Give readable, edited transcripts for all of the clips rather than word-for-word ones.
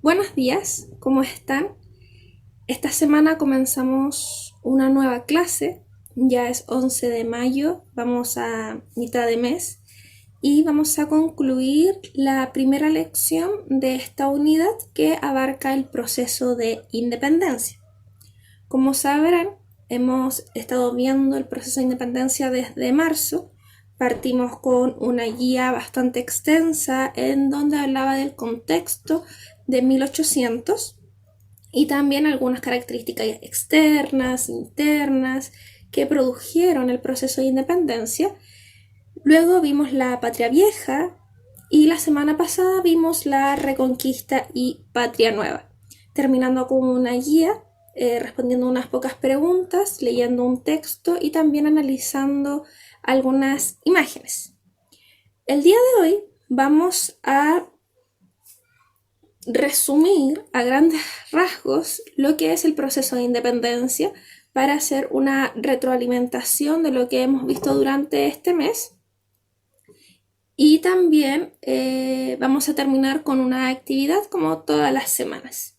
Buenos días, ¿cómo están? Esta semana comenzamos una nueva clase, ya es 11 de mayo, vamos a mitad de mes y vamos a concluir la primera lección de esta unidad que abarca el proceso de independencia. Como sabrán, hemos estado viendo el proceso de independencia desde marzo. Partimos con una guía bastante extensa en donde hablaba del contexto de 1800 y también algunas características externas, internas, que produjeron el proceso de independencia. Luego vimos la Patria Vieja y la semana pasada vimos la Reconquista y Patria Nueva, terminando con una guía, respondiendo unas pocas preguntas, leyendo un texto y también analizando algunas imágenes. El día de hoy vamos a resumir a grandes rasgos lo que es el proceso de independencia para hacer una retroalimentación de lo que hemos visto durante este mes. Y también vamos a terminar con una actividad como todas las semanas.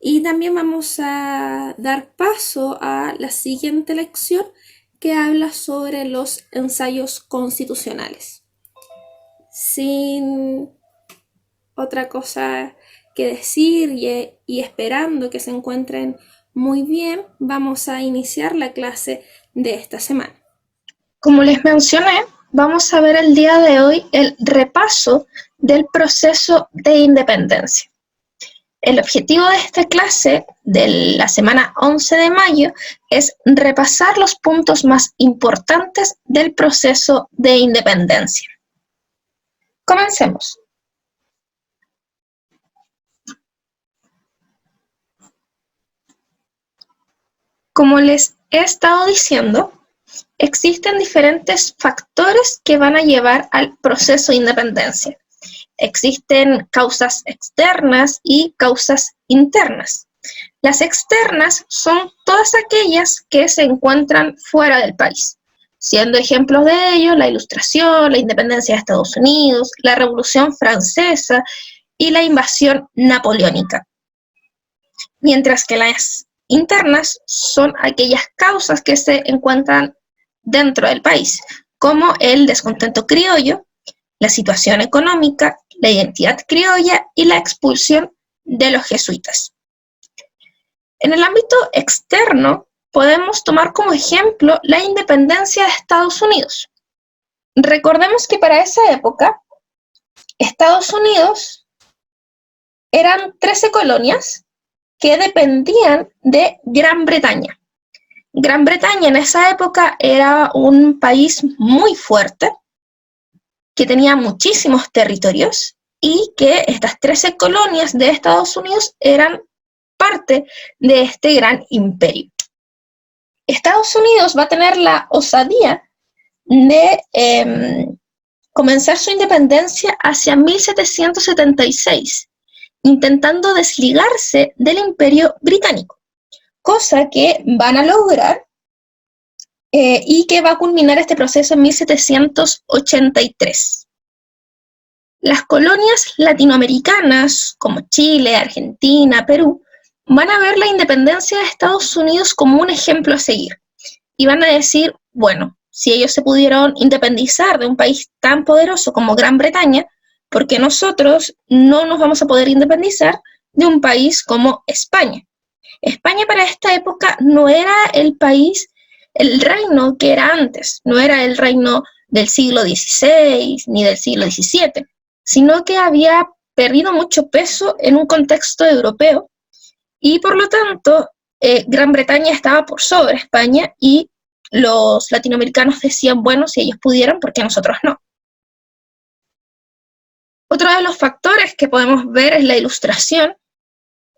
Y también vamos a dar paso a la siguiente lección que habla sobre los ensayos constitucionales. Sin otra cosa que decir y esperando que se encuentren muy bien, vamos a iniciar la clase de esta semana. Como les mencioné, vamos a ver el día de hoy el repaso del proceso de independencia. El objetivo de esta clase de la semana 11 de mayo es repasar los puntos más importantes del proceso de independencia. Comencemos. Como les he estado diciendo, existen diferentes factores que van a llevar al proceso de independencia. Existen causas externas y causas internas. Las externas son todas aquellas que se encuentran fuera del país, siendo ejemplos de ello la Ilustración, la independencia de Estados Unidos, la Revolución Francesa y la invasión napoleónica. Mientras que las internas son aquellas causas que se encuentran dentro del país, como el descontento criollo, la situación económica, la identidad criolla y la expulsión de los jesuitas. En el ámbito externo, podemos tomar como ejemplo la independencia de Estados Unidos. Recordemos que para esa época, Estados Unidos eran 13 colonias que dependían de Gran Bretaña. Gran Bretaña en esa época era un país muy fuerte, que tenía muchísimos territorios y que estas 13 colonias de Estados Unidos eran parte de este gran imperio. Estados Unidos va a tener la osadía de comenzar su independencia hacia 1776, intentando desligarse del imperio británico, cosa que van a lograr y que va a culminar este proceso en 1783. Las colonias latinoamericanas, como Chile, Argentina, Perú, van a ver la independencia de Estados Unidos como un ejemplo a seguir. Y van a decir, bueno, si ellos se pudieron independizar de un país tan poderoso como Gran Bretaña, ¿por qué nosotros no nos vamos a poder independizar de un país como España? España para esta época no era el país, el reino que era antes, no era el reino del siglo XVI ni del siglo XVII, sino que había perdido mucho peso en un contexto europeo y por lo tanto Gran Bretaña estaba por sobre España y los latinoamericanos decían, bueno, si ellos pudieran, ¿por qué nosotros no? Otro de los factores que podemos ver es la Ilustración,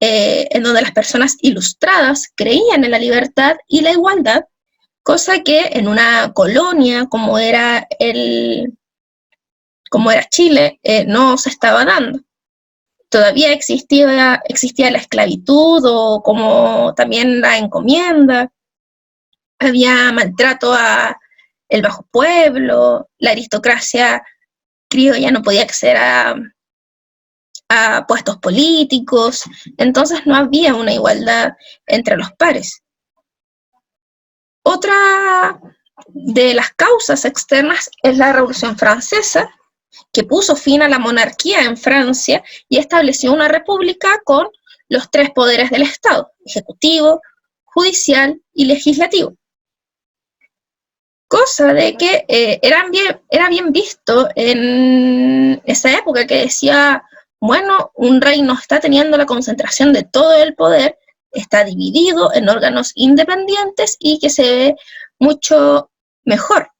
en donde las personas ilustradas creían en la libertad y la igualdad, cosa que en una colonia como era Chile, no se estaba dando. Todavía existía la esclavitud o como también la encomienda, había maltrato a el bajo pueblo, la aristocracia criolla no podía acceder a puestos políticos, entonces no había una igualdad entre los pares. Otra de las causas externas es la Revolución Francesa, que puso fin a la monarquía en Francia y estableció una república con los tres poderes del Estado: ejecutivo, judicial y legislativo. Cosa de que era bien visto en esa época, que decía, bueno, un reino está teniendo la concentración de todo el poder, está dividido en órganos independientes y que se ve mucho mejor.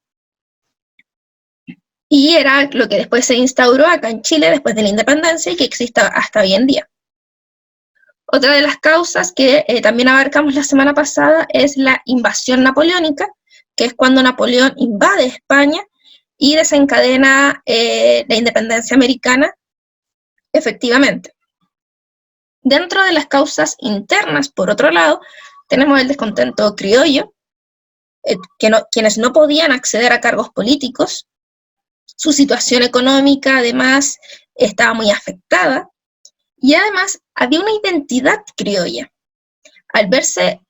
Y era lo que después se instauró acá en Chile después de la independencia y que existe hasta hoy en día. Otra de las causas que también abarcamos la semana pasada es la invasión napoleónica, que es cuando Napoleón invade España y desencadena la independencia americana efectivamente. Dentro de las causas internas, por otro lado, tenemos el descontento criollo, quienes no podían acceder a cargos políticos. Su situación económica, además, estaba muy afectada, y además había una identidad criolla. Al verse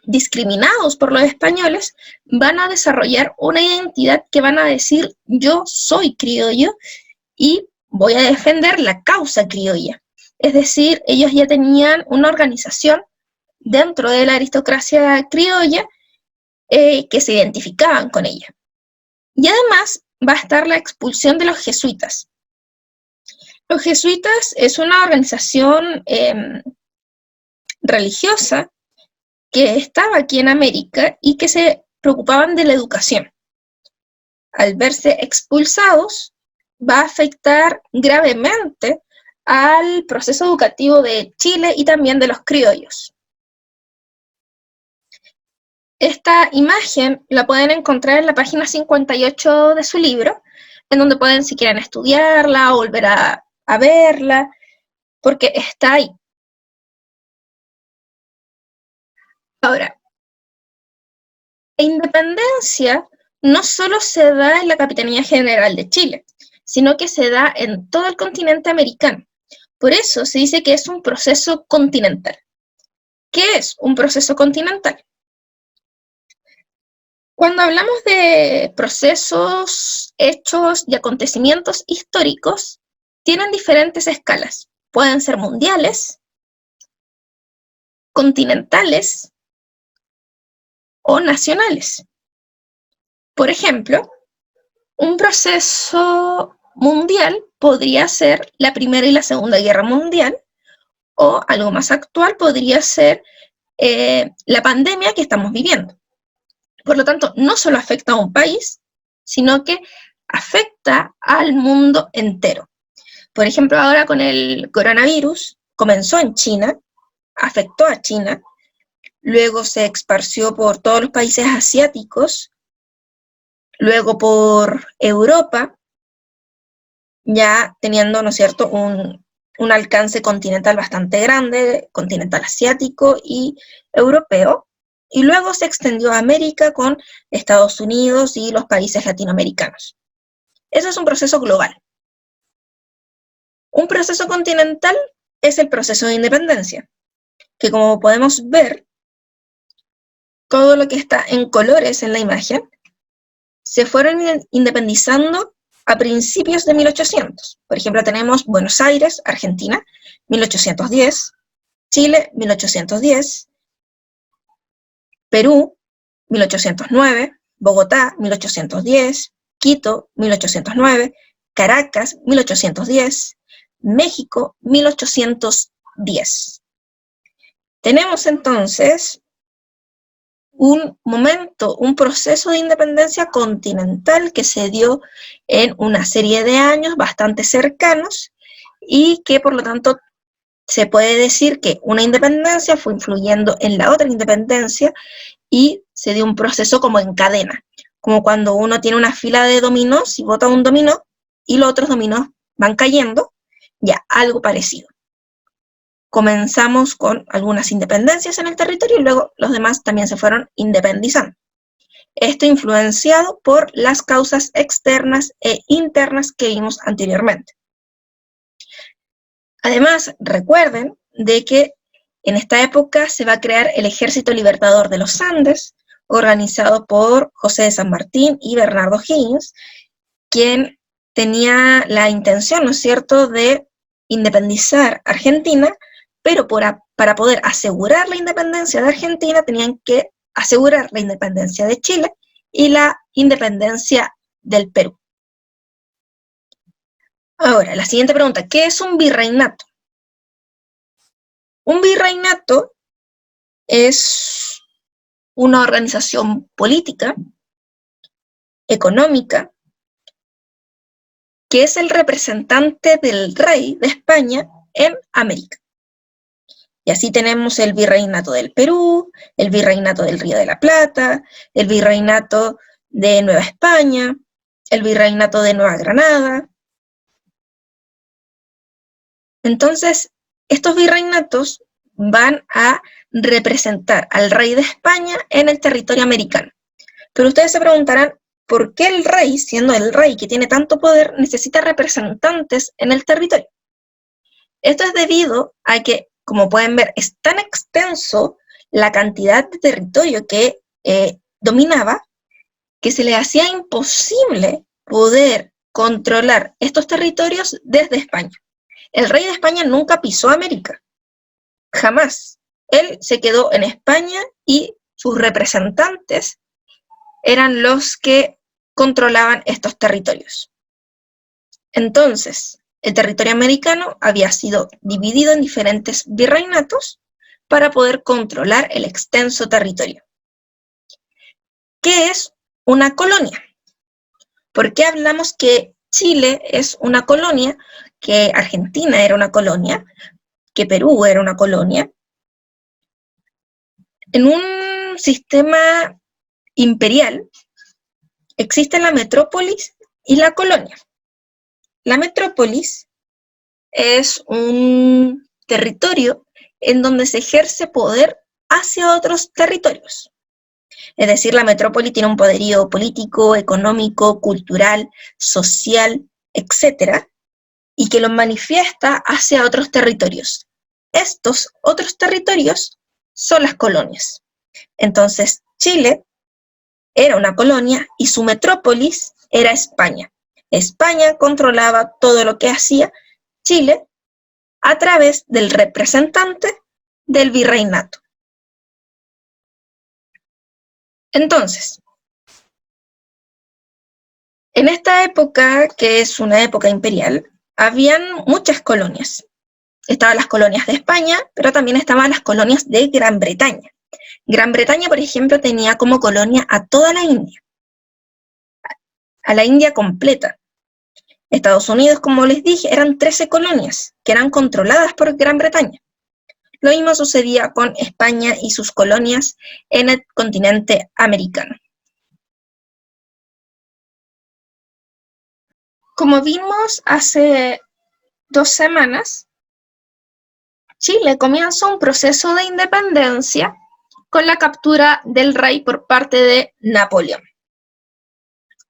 discriminados por los españoles, van a desarrollar una identidad que van a decir: yo soy criollo y voy a defender la causa criolla. Es decir, ellos ya tenían una organización dentro de la aristocracia criolla que se identificaban con ella. Y además va a estar la expulsión de los jesuitas. Los jesuitas es una organización religiosa que estaba aquí en América y que se preocupaban de la educación. Al verse expulsados, va a afectar gravemente al proceso educativo de Chile y también de los criollos. Esta imagen la pueden encontrar en la página 58 de su libro, en donde pueden, si quieren, estudiarla o volver a verla, porque está ahí. Ahora, la independencia no solo se da en la Capitanía General de Chile, sino que se da en todo el continente americano. Por eso se dice que es un proceso continental. ¿Qué es un proceso continental? Cuando hablamos de procesos, hechos y acontecimientos históricos, tienen diferentes escalas. Pueden ser mundiales, continentales o nacionales. Por ejemplo, un proceso mundial podría ser la Primera y la Segunda Guerra Mundial, o algo más actual podría ser la pandemia que estamos viviendo. Por lo tanto, no solo afecta a un país, sino que afecta al mundo entero. Por ejemplo, ahora con el coronavirus, comenzó en China, afectó a China, luego se esparció por todos los países asiáticos, luego por Europa, ya teniendo, ¿no es cierto?, un alcance continental bastante grande, continental asiático y europeo, y luego se extendió a América con Estados Unidos y los países latinoamericanos. Eso es un proceso global. Un proceso continental es el proceso de independencia, que como podemos ver, todo lo que está en colores en la imagen, se fueron independizando a principios de 1800. Por ejemplo, tenemos Buenos Aires, Argentina, 1810, Chile, 1810, Perú, 1809, Bogotá, 1810, Quito, 1809, Caracas, 1810, México, 1810. Tenemos entonces un momento, un proceso de independencia continental que se dio en una serie de años bastante cercanos y que por lo tanto se puede decir que una independencia fue influyendo en la otra independencia y se dio un proceso como en cadena, como cuando uno tiene una fila de dominós y bota un dominó y los otros dominós van cayendo, ya, algo parecido. Comenzamos con algunas independencias en el territorio y luego los demás también se fueron independizando. Esto influenciado por las causas externas e internas que vimos anteriormente. Además, recuerden de que en esta época se va a crear el Ejército Libertador de los Andes, organizado por José de San Martín y Bernardo Higgins, quien tenía la intención, ¿no es cierto?, de independizar Argentina, pero para poder asegurar la independencia de Argentina tenían que asegurar la independencia de Chile y la independencia del Perú. Ahora, la siguiente pregunta, ¿qué es un virreinato? Un virreinato es una organización política, económica, que es el representante del rey de España en América. Y así tenemos el virreinato del Perú, el virreinato del Río de la Plata, el virreinato de Nueva España, el virreinato de Nueva Granada. Entonces, estos virreinatos van a representar al rey de España en el territorio americano. Pero ustedes se preguntarán, ¿por qué el rey, siendo el rey que tiene tanto poder, necesita representantes en el territorio? Esto es debido a que, como pueden ver, es tan extenso la cantidad de territorio que dominaba, que se le hacía imposible poder controlar estos territorios desde España. El rey de España nunca pisó América, jamás. Él se quedó en España y sus representantes eran los que controlaban estos territorios. Entonces, el territorio americano había sido dividido en diferentes virreinatos para poder controlar el extenso territorio. ¿Qué es una colonia? ¿Por qué hablamos que Chile es una colonia, que Argentina era una colonia, que Perú era una colonia? En un sistema imperial existen la metrópolis y la colonia. La metrópolis es un territorio en donde se ejerce poder hacia otros territorios. Es decir, la metrópoli tiene un poderío político, económico, cultural, social, etc., y que lo manifiesta hacia otros territorios. Estos otros territorios son las colonias. Entonces, Chile era una colonia y su metrópolis era España. España controlaba todo lo que hacía Chile a través del representante del virreinato. Entonces, en esta época, que es una época imperial, habían muchas colonias. Estaban las colonias de España, pero también estaban las colonias de Gran Bretaña. Gran Bretaña, por ejemplo, tenía como colonia a toda la India, a la India completa. Estados Unidos, como les dije, eran 13 colonias que eran controladas por Gran Bretaña. Lo mismo sucedía con España y sus colonias en el continente americano. Como vimos hace 2 semanas, Chile comienza un proceso de independencia con la captura del rey por parte de Napoleón.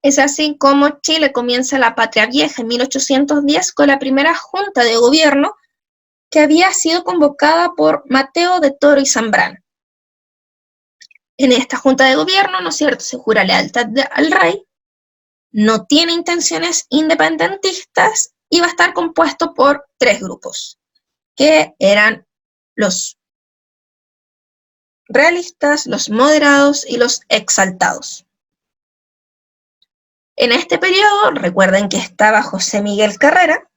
Es así como Chile comienza la Patria Vieja en 1810 con la primera junta de gobierno que había sido convocada por Mateo de Toro y Zambrano. En esta junta de gobierno, ¿no es cierto?, se jura lealtad al rey, no tiene intenciones independentistas y va a estar compuesto por 3 grupos, que eran los realistas, los moderados y los exaltados. En este periodo, recuerden que estaba José Miguel Carrera,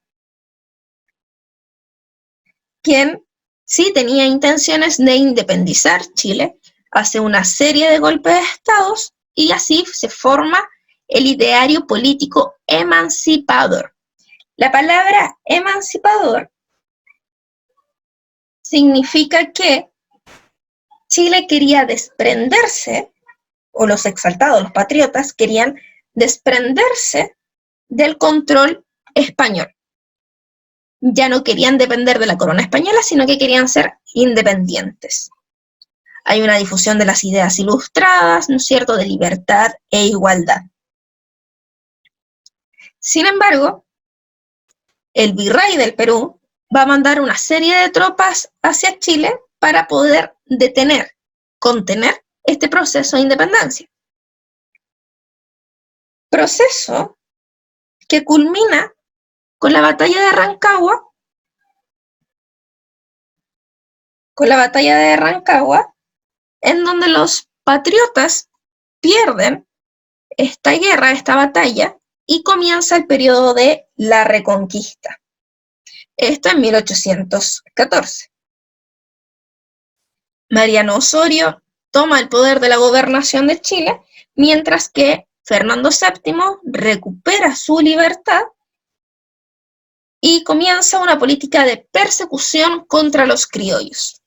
quien sí tenía intenciones de independizar Chile, hace una serie de golpes de estados y así se forma el ideario político emancipador. La palabra emancipador significa que Chile quería desprenderse, o los exaltados, los patriotas, querían desprenderse del control español. Ya no querían depender de la corona española, sino que querían ser independientes. Hay una difusión de las ideas ilustradas, ¿no es cierto?, de libertad e igualdad. Sin embargo, el virrey del Perú, va a mandar una serie de tropas hacia Chile para poder contener este proceso de independencia. Proceso que culmina con la batalla de Rancagua, en donde los patriotas pierden esta guerra, esta batalla, y comienza el periodo de la Reconquista. Esto en 1814. Mariano Osorio toma el poder de la gobernación de Chile, mientras que Fernando VII recupera su libertad y comienza una política de persecución contra los criollos.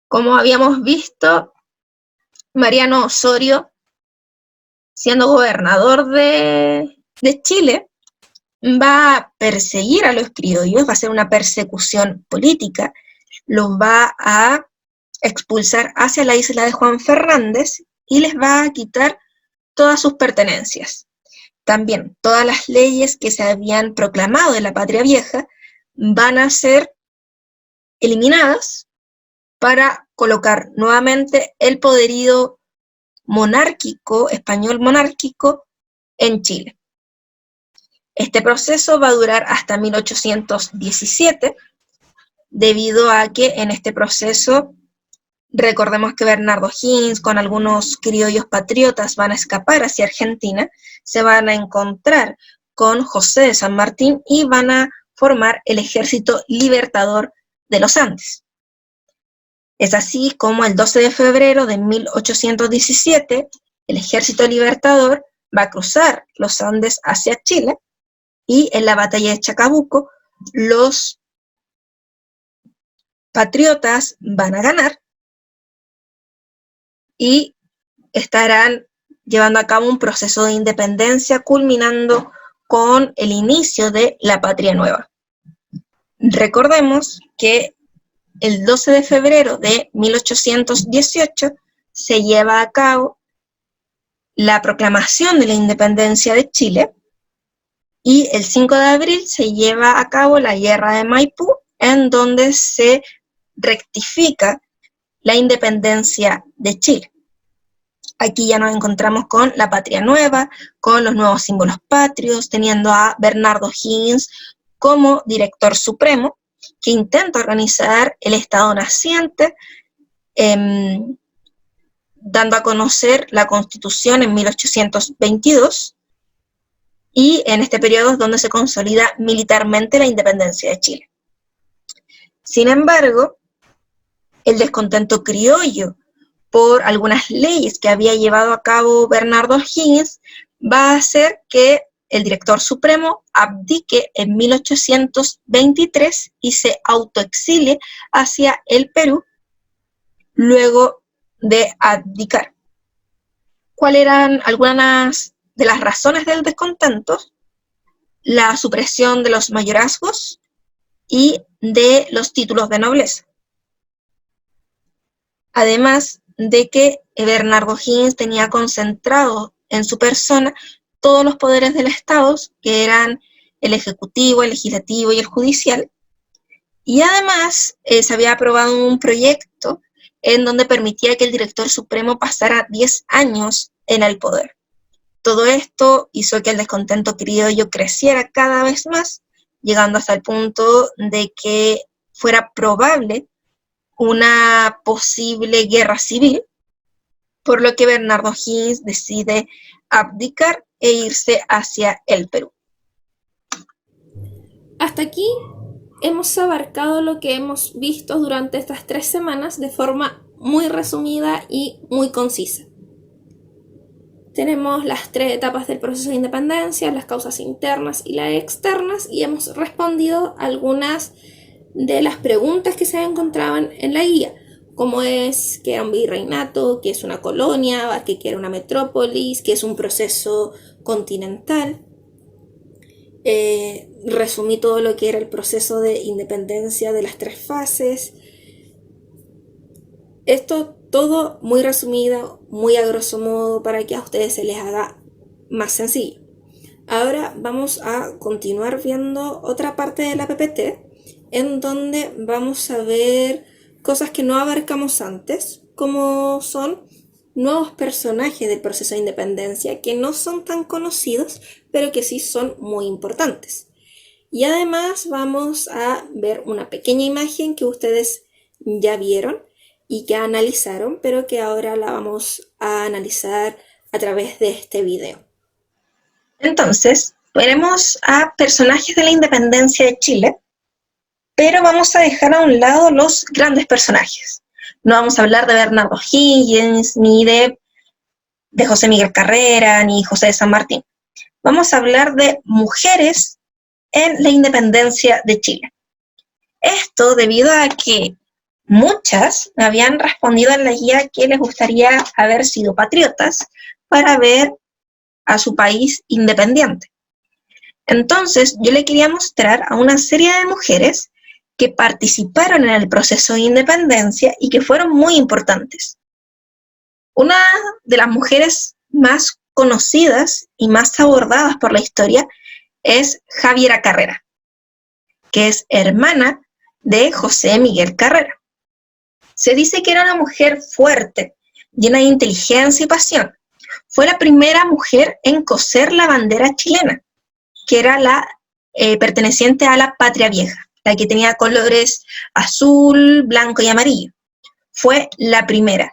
Como habíamos visto, Mariano Osorio, siendo gobernador de Chile, va a perseguir a los criollos, va a hacer una persecución política, los va a expulsar hacia la isla de Juan Fernández y les va a quitar todas sus pertenencias. También todas las leyes que se habían proclamado de la Patria Vieja van a ser eliminadas para colocar nuevamente el poderío monárquico, español monárquico, en Chile. Este proceso va a durar hasta 1817, debido a que en este proceso, recordemos que Bernardo Higgins con algunos criollos patriotas van a escapar hacia Argentina, se van a encontrar con José de San Martín y van a formar el Ejército Libertador de los Andes. Es así como el 12 de febrero de 1817, el Ejército Libertador va a cruzar los Andes hacia Chile y en la batalla de Chacabuco los patriotas van a ganar y estarán llevando a cabo un proceso de independencia culminando con el inicio de la Patria Nueva. Recordemos que el 12 de febrero de 1818 se lleva a cabo la proclamación de la independencia de Chile y el 5 de abril se lleva a cabo la Guerra de Maipú, en donde se rectifica la independencia de Chile. Aquí ya nos encontramos con la Patria Nueva, con los nuevos símbolos patrios, teniendo a Bernardo Higgins como director supremo, que intenta organizar el Estado naciente, dando a conocer la Constitución en 1822, y en este periodo es donde se consolida militarmente la independencia de Chile. Sin embargo, el descontento criollo por algunas leyes que había llevado a cabo Bernardo Higgins va a hacer que el director supremo abdique en 1823 y se autoexilie hacia el Perú luego de abdicar. ¿Cuáles eran algunas de las razones del descontento? La supresión de los mayorazgos y de los títulos de nobleza. Además de que Bernardo Higgins tenía concentrado en su persona todos los poderes del Estado, que eran el ejecutivo, el legislativo y el judicial, y además se había aprobado un proyecto en donde permitía que el director supremo pasara 10 años en el poder. Todo esto hizo que el descontento criollo creciera cada vez más, llegando hasta el punto de que fuera probable una posible guerra civil, por lo que Bernardo Higgins decide abdicar e irse hacia el Perú. Hasta aquí hemos abarcado lo que hemos visto durante estas 3 semanas de forma muy resumida y muy concisa. Tenemos las 3 etapas del proceso de independencia, las causas internas y las externas, y hemos respondido algunas de las preguntas que se encontraban en la guía, como es qué era un virreinato, qué es una colonia, qué era una metrópolis, qué es un proceso continental. Resumí todo lo que era el proceso de independencia de las 3 fases. Esto todo muy resumido, muy a grosso modo, para que a ustedes se les haga más sencillo. Ahora vamos a continuar viendo otra parte de la PPT en donde vamos a ver cosas que no abarcamos antes, como son nuevos personajes del proceso de independencia que no son tan conocidos, pero que sí son muy importantes. Y además vamos a ver una pequeña imagen que ustedes ya vieron y que analizaron, pero que ahora la vamos a analizar a través de este video. Entonces, veremos a personajes de la independencia de Chile, pero vamos a dejar a un lado los grandes personajes. No vamos a hablar de Bernardo Higgins, ni de José Miguel Carrera, ni José de San Martín. Vamos a hablar de mujeres en la independencia de Chile. Esto debido a que muchas habían respondido en la guía que les gustaría haber sido patriotas para ver a su país independiente. Entonces, yo le quería mostrar a una serie de mujeres que participaron en el proceso de independencia y que fueron muy importantes. Una de las mujeres más conocidas y más abordadas por la historia es Javiera Carrera, que es hermana de José Miguel Carrera. Se dice que era una mujer fuerte, llena de inteligencia y pasión. Fue la primera mujer en coser la bandera chilena, que era la perteneciente a la Patria Vieja, la que tenía colores azul, blanco y amarillo. Fue la primera.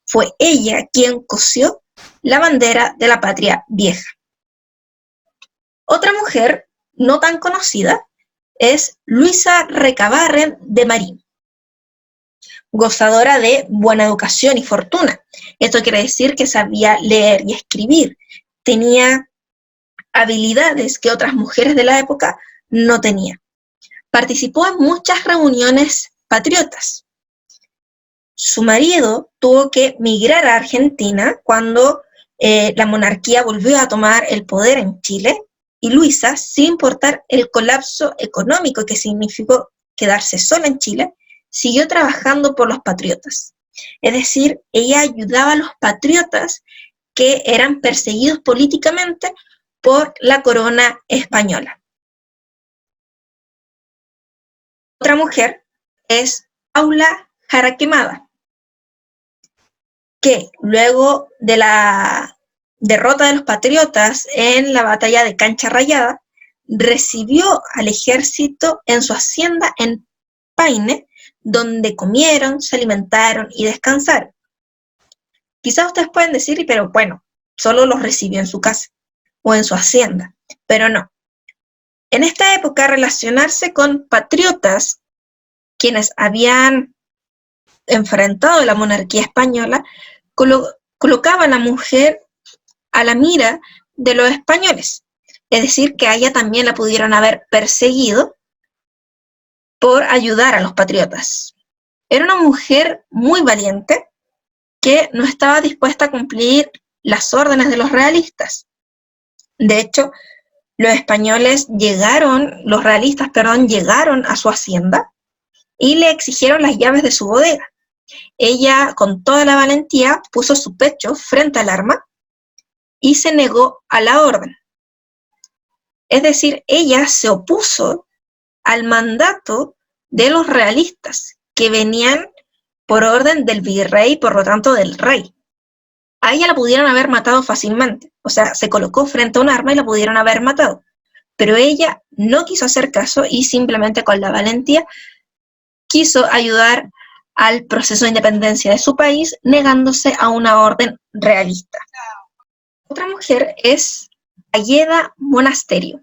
Fue ella quien cosió la bandera de la Patria Vieja. Otra mujer no tan conocida es Luisa Recabarren de Marín, gozadora de buena educación y fortuna. Esto quiere decir que sabía leer y escribir, tenía habilidades que otras mujeres de la época no tenían. Participó en muchas reuniones patriotas. Su marido tuvo que migrar a Argentina cuando la monarquía volvió a tomar el poder en Chile, y Luisa, sin importar el colapso económico que significó quedarse sola en Chile, siguió trabajando por los patriotas. Es decir, ella ayudaba a los patriotas que eran perseguidos políticamente por la corona española. Otra mujer es Paula Jaraquemada, que luego de la derrota de los patriotas en la batalla de Cancha Rayada, recibió al ejército en su hacienda en Paine, donde comieron, se alimentaron y descansaron. Quizás ustedes pueden decir, pero bueno, solo los recibió en su casa o en su hacienda, pero no. En esta época, relacionarse con patriotas, quienes habían enfrentado la monarquía española, colocaba a la mujer a la mira de los españoles. Es decir, que a ella también la pudieron haber perseguido por ayudar a los patriotas. Era una mujer muy valiente que no estaba dispuesta a cumplir las órdenes de los realistas. De hecho, los realistas, llegaron a su hacienda y le exigieron las llaves de su bodega. Ella, con toda la valentía, puso su pecho frente al arma y se negó a la orden. Es decir, ella se opuso al mandato de los realistas, que venían por orden del virrey, por lo tanto del rey. A ella la pudieron haber matado fácilmente, o sea, se colocó frente a un arma y la pudieron haber matado, pero ella no quiso hacer caso y simplemente con la valentía quiso ayudar al proceso de independencia de su país, negándose a una orden realista. Otra mujer es Ayeda Monasterio.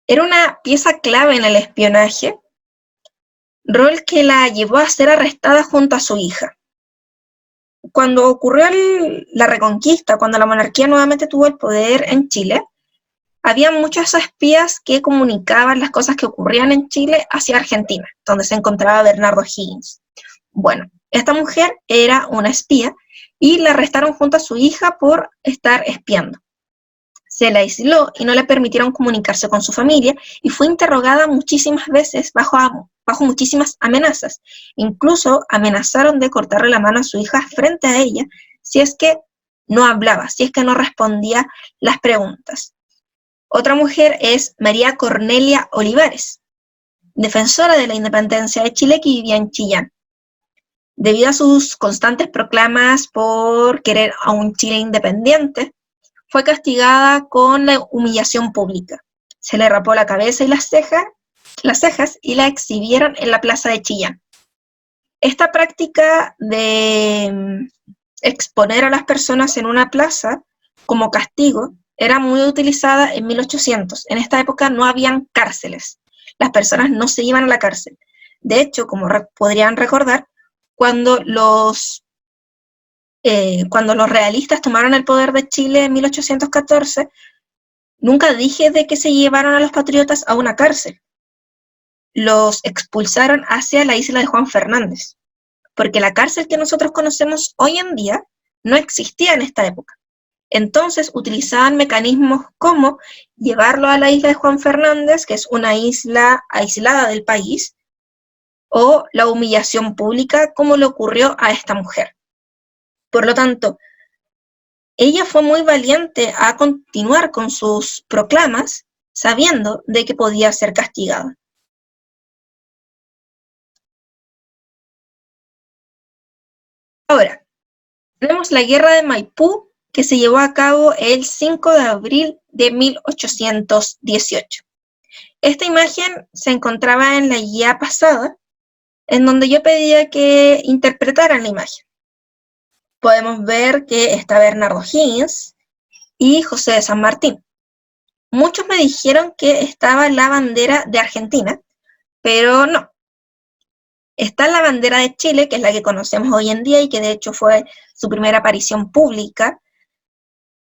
Era una pieza clave en el espionaje, rol que la llevó a ser arrestada junto a su hija. Cuando ocurrió la Reconquista, cuando la monarquía nuevamente tuvo el poder en Chile, había muchos espías que comunicaban las cosas que ocurrían en Chile hacia Argentina, donde se encontraba Bernardo Higgins. Bueno, esta mujer era una espía y la arrestaron junto a su hija por estar espiando. Se la aisló y no le permitieron comunicarse con su familia y fue interrogada muchísimas veces bajo muchísimas amenazas. Incluso amenazaron de cortarle la mano a su hija frente a ella si es que no hablaba, si es que no respondía las preguntas. Otra mujer es María Cornelia Olivares, defensora de la independencia de Chile que vivía en Chillán. Debido a sus constantes proclamas por querer a un Chile independiente, fue castigada con la humillación pública. Se le rapó la cabeza y las cejas y la exhibieron en la plaza de Chillán. Esta práctica de exponer a las personas en una plaza como castigo era muy utilizada en 1800. En esta época no habían cárceles. Las personas no se iban a la cárcel. De hecho, como podrían recordar, cuando los realistas tomaron el poder de Chile en 1814, nunca dije de que se llevaron a los patriotas a una cárcel. Los expulsaron hacia la isla de Juan Fernández, porque la cárcel que nosotros conocemos hoy en día no existía en esta época. Entonces utilizaban mecanismos como llevarlo a la isla de Juan Fernández, que es una isla aislada del país, o la humillación pública, como le ocurrió a esta mujer. Por lo tanto, ella fue muy valiente a continuar con sus proclamas, sabiendo de que podía ser castigada. Ahora, tenemos la guerra de Maipú, que se llevó a cabo el 5 de abril de 1818. Esta imagen se encontraba en la guía pasada, en donde yo pedía que interpretaran la imagen. Podemos ver que está Bernardo Higgins y José de San Martín. Muchos me dijeron que estaba la bandera de Argentina, pero no. Está la bandera de Chile, que es la que conocemos hoy en día y que de hecho fue su primera aparición pública,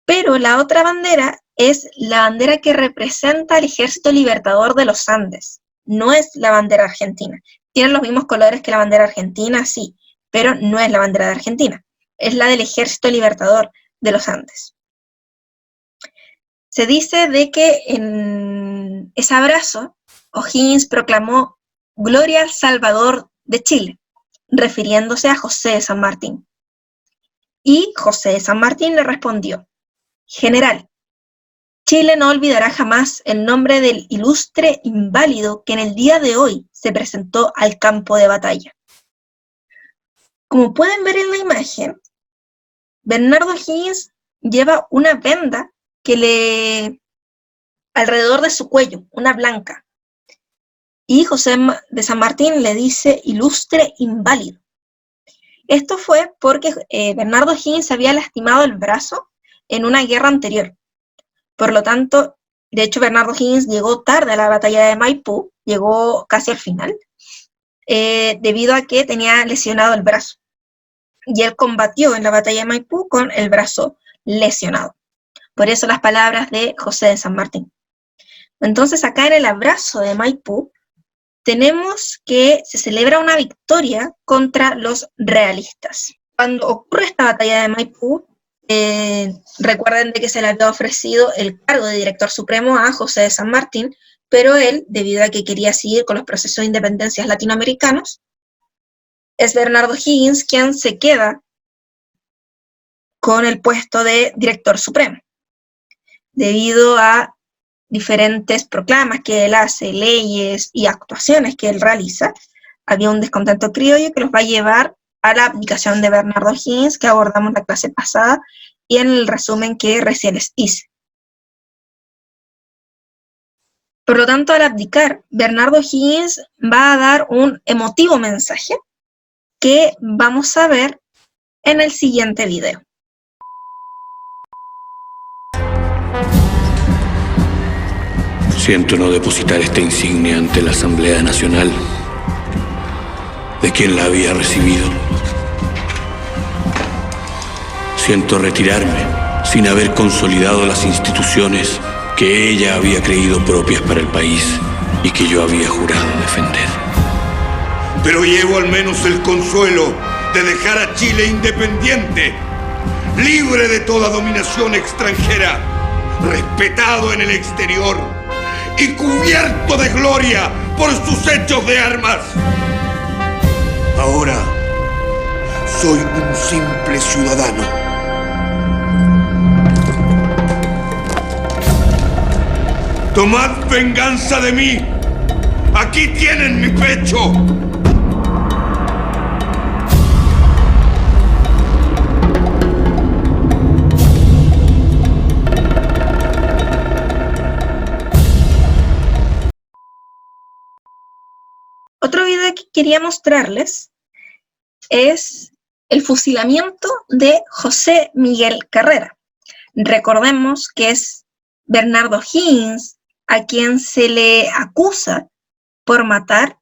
pero la otra bandera es la bandera que representa al Ejército Libertador de los Andes, no es la bandera argentina. Tienen los mismos colores que la bandera argentina, sí, pero no es la bandera de Argentina, es la del Ejército Libertador de los Andes. Se dice de que en ese abrazo O'Higgins proclamó «Gloria al Salvador de Chile», refiriéndose a José de San Martín. Y José de San Martín le respondió: «General, Chile no olvidará jamás el nombre del ilustre inválido que en el día de hoy se presentó al campo de batalla». Como pueden ver en la imagen, Bernardo Higgins lleva una venda alrededor de su cuello, una blanca. Y José de San Martín le dice ilustre inválido. Esto fue porque Bernardo Higgins se había lastimado el brazo en una guerra anterior. Por lo tanto, de hecho Bernardo Higgins llegó tarde a la batalla de Maipú, llegó casi al final, debido a que tenía lesionado el brazo. Y él combatió en la batalla de Maipú con el brazo lesionado. Por eso las palabras de José de San Martín. Entonces acá en el abrazo de Maipú tenemos que se celebra una victoria contra los realistas. Cuando ocurre esta batalla de Maipú, recuerden de que se le había ofrecido el cargo de director supremo a José de San Martín, pero él, debido a que quería seguir con los procesos de independencia latinoamericanos, es Bernardo Higgins quien se queda con el puesto de director supremo, debido a diferentes proclamas que él hace, leyes y actuaciones que él realiza. Había un descontento criollo que los va a llevar a la abdicación de Bernardo Higgins, que abordamos la clase pasada y en el resumen que recién les hice. Por lo tanto, al abdicar, Bernardo Higgins va a dar un emotivo mensaje que vamos a ver en el siguiente video. Siento no depositar esta insignia ante la Asamblea Nacional de quien la había recibido. Siento retirarme sin haber consolidado las instituciones que ella había creído propias para el país y que yo había jurado defender. Pero llevo al menos el consuelo de dejar a Chile independiente, libre de toda dominación extranjera, respetado en el exterior y cubierto de gloria por sus hechos de armas. Ahora soy un simple ciudadano. Tomad venganza de mí. Aquí tienen mi pecho. Otro video que quería mostrarles es el fusilamiento de José Miguel Carrera. Recordemos que es Bernardo Higgins a quien se le acusa por matar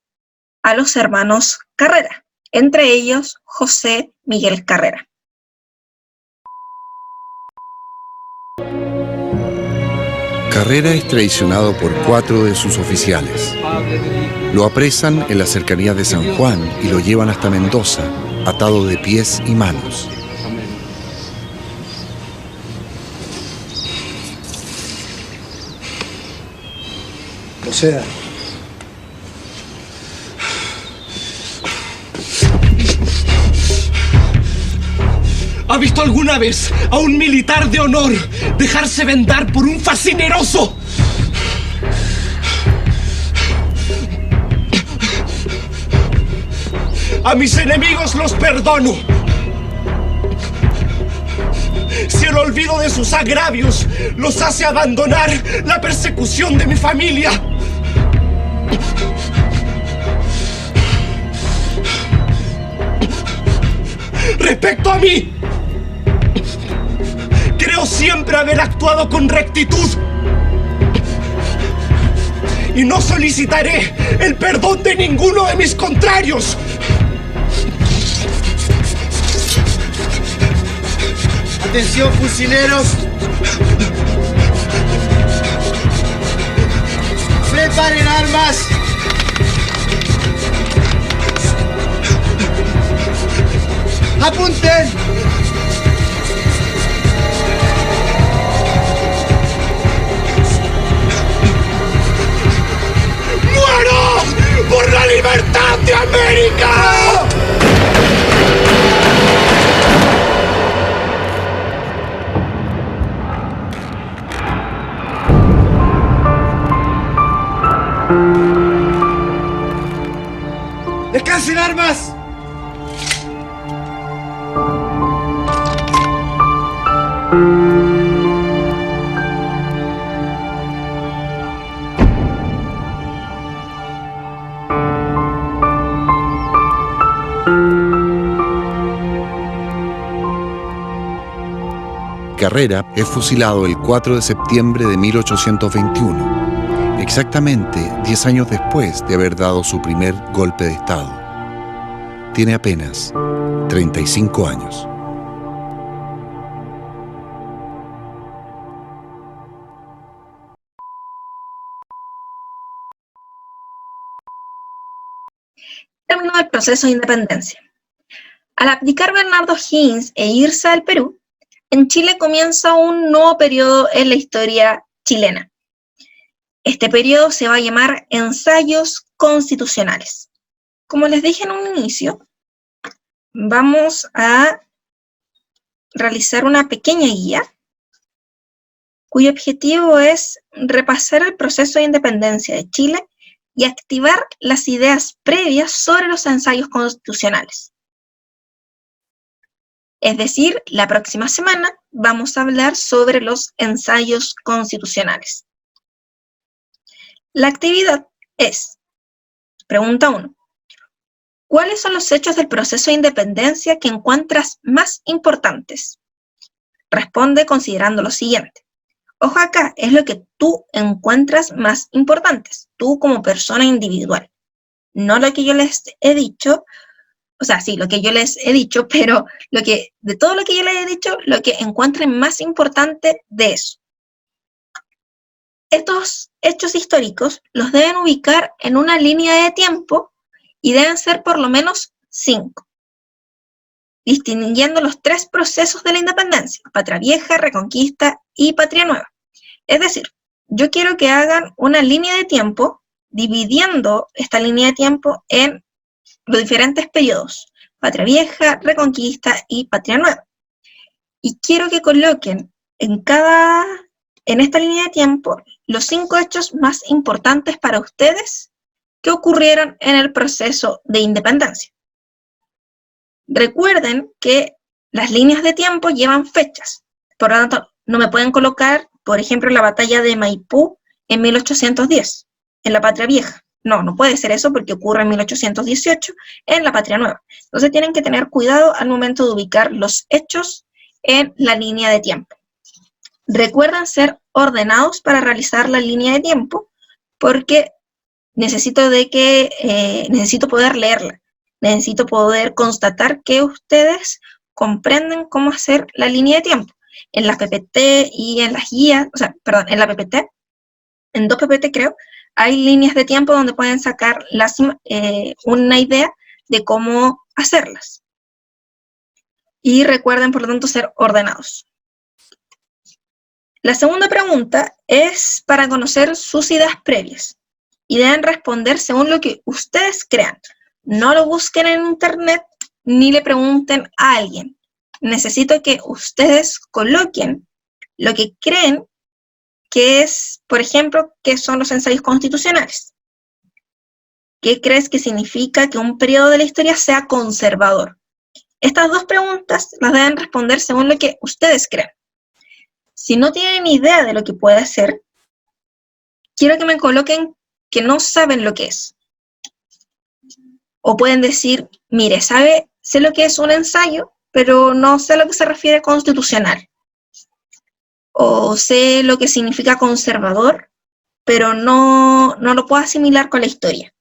a los hermanos Carrera, entre ellos José Miguel Carrera. Carrera es traicionado por 4 de sus oficiales. Lo apresan en las cercanías de San Juan y lo llevan hasta Mendoza, atado de pies y manos. Proceda. ¿Ha visto alguna vez a un militar de honor dejarse vendar por un fascineroso? A mis enemigos los perdono. Si el olvido de sus agravios los hace abandonar la persecución de mi familia. Respecto a mí, creo siempre haber actuado con rectitud y no solicitaré el perdón de ninguno de mis contrarios. Atención, fusileros. Preparen armas. Apunten. ¡Muero por la libertad de América! ¡Descansen armas! Carrera es fusilado el 4 de septiembre de 1821, exactamente 10 años después de haber dado su primer golpe de Estado. Tiene apenas 35 años. Terminó el proceso de independencia. Al abdicar Bernardo Higgins e irse al Perú, en Chile comienza un nuevo periodo en la historia chilena. Este periodo se va a llamar Ensayos Constitucionales. Como les dije en un inicio, vamos a realizar una pequeña guía cuyo objetivo es repasar el proceso de independencia de Chile y activar las ideas previas sobre los ensayos constitucionales. Es decir, la próxima semana vamos a hablar sobre los ensayos constitucionales. La actividad es, pregunta 1. ¿Cuáles son los hechos del proceso de independencia que encuentras más importantes? Responde considerando lo siguiente. Ojo acá, es lo que tú encuentras más importantes, tú como persona individual. No lo que yo les he dicho, o sea, sí, lo que yo les he dicho, pero de todo lo que yo les he dicho, lo que encuentren más importante de eso. Estos hechos históricos los deben ubicar en una línea de tiempo y deben ser por lo menos 5, distinguiendo los 3 procesos de la independencia: Patria Vieja, Reconquista y Patria Nueva. Es decir, yo quiero que hagan una línea de tiempo dividiendo esta línea de tiempo en los diferentes periodos: Patria Vieja, Reconquista y Patria Nueva. Y quiero que coloquen en esta línea de tiempo los 5 hechos más importantes para ustedes que ocurrieron en el proceso de independencia. Recuerden que las líneas de tiempo llevan fechas, por lo tanto, no me pueden colocar, por ejemplo, la batalla de Maipú en 1810, en la Patria Vieja. No, no puede ser eso porque ocurre en 1818 en la Patria Nueva. Entonces tienen que tener cuidado al momento de ubicar los hechos en la línea de tiempo. Recuerden ser ordenados para realizar la línea de tiempo porque necesito poder leerla. Necesito poder constatar que ustedes comprenden cómo hacer la línea de tiempo. En la PPT y en las guías, en la PPT, en 2 PPT creo, hay líneas de tiempo donde pueden sacar una idea de cómo hacerlas. Y recuerden, por lo tanto, ser ordenados. La segunda pregunta es para conocer sus ideas previas. Y deben responder según lo que ustedes crean. No lo busquen en internet ni le pregunten a alguien. Necesito que ustedes coloquen lo que creen que es, por ejemplo, ¿qué son los ensayos constitucionales? ¿Qué crees que significa que un periodo de la historia sea conservador? Estas 2 preguntas las deben responder según lo que ustedes crean. Si no tienen idea de lo que puede ser, quiero que me coloquen que no saben lo que es. O pueden decir, mire, sé lo que es un ensayo, pero no sé a lo que se refiere constitucional. O sé lo que significa conservador, pero no lo puedo asimilar con la historia.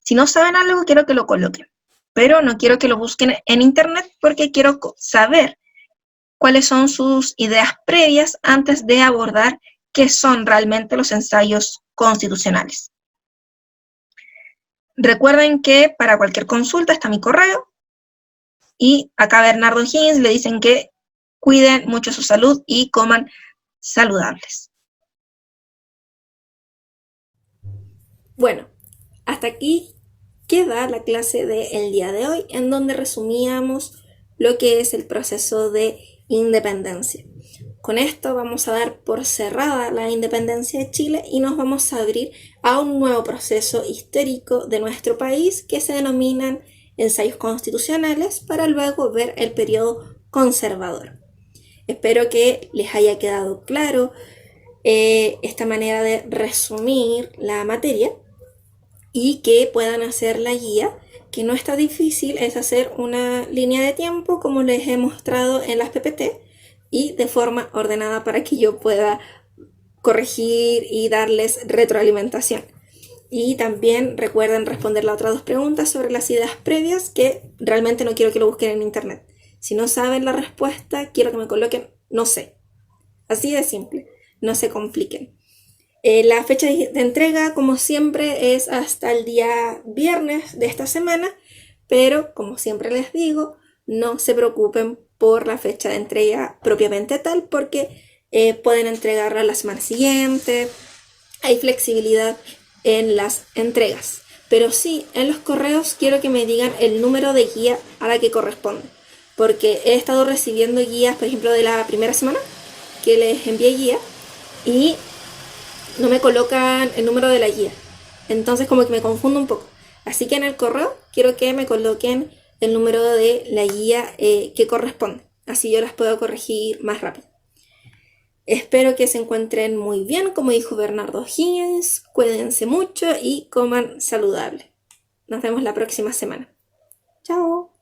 Si no saben algo, quiero que lo coloquen. Pero no quiero que lo busquen en internet porque quiero saber cuáles son sus ideas previas antes de abordar qué son realmente los ensayos constitucionales. Recuerden que para cualquier consulta está mi correo y acá a Bernardo Higgins le dicen que cuiden mucho su salud y coman saludables. Bueno, hasta aquí queda la clase del día de hoy, en donde resumíamos lo que es el proceso de independencia. Con esto vamos a dar por cerrada la independencia de Chile y nos vamos a abrir a un nuevo proceso histórico de nuestro país que se denominan ensayos constitucionales para luego ver el periodo conservador. Espero que les haya quedado claro esta manera de resumir la materia y que puedan hacer la guía, que no está difícil, es hacer una línea de tiempo como les he mostrado en las PPT y de forma ordenada para que yo pueda corregir y darles retroalimentación. Y también recuerden responder las otras 2 preguntas sobre las ideas previas, que realmente no quiero que lo busquen en internet. Si no saben la respuesta, quiero que me coloquen no sé. Así de simple, no se compliquen. La fecha de entrega, como siempre, es hasta el día viernes de esta semana, pero como siempre les digo, no se preocupen por la fecha de entrega propiamente tal, porque pueden entregarla la semana siguiente. Hay flexibilidad en las entregas, pero sí, en los correos quiero que me digan el número de guía a la que corresponde, porque he estado recibiendo guías, por ejemplo, de la primera semana, que les envié guía, y no me colocan el número de la guía. Entonces como que me confundo un poco. Así que en el correo quiero que me coloquen el número de la guía que corresponde. Así yo las puedo corregir más rápido. Espero que se encuentren muy bien, como dijo Bernardo Higgins. Cuídense mucho y coman saludable. Nos vemos la próxima semana. Chao.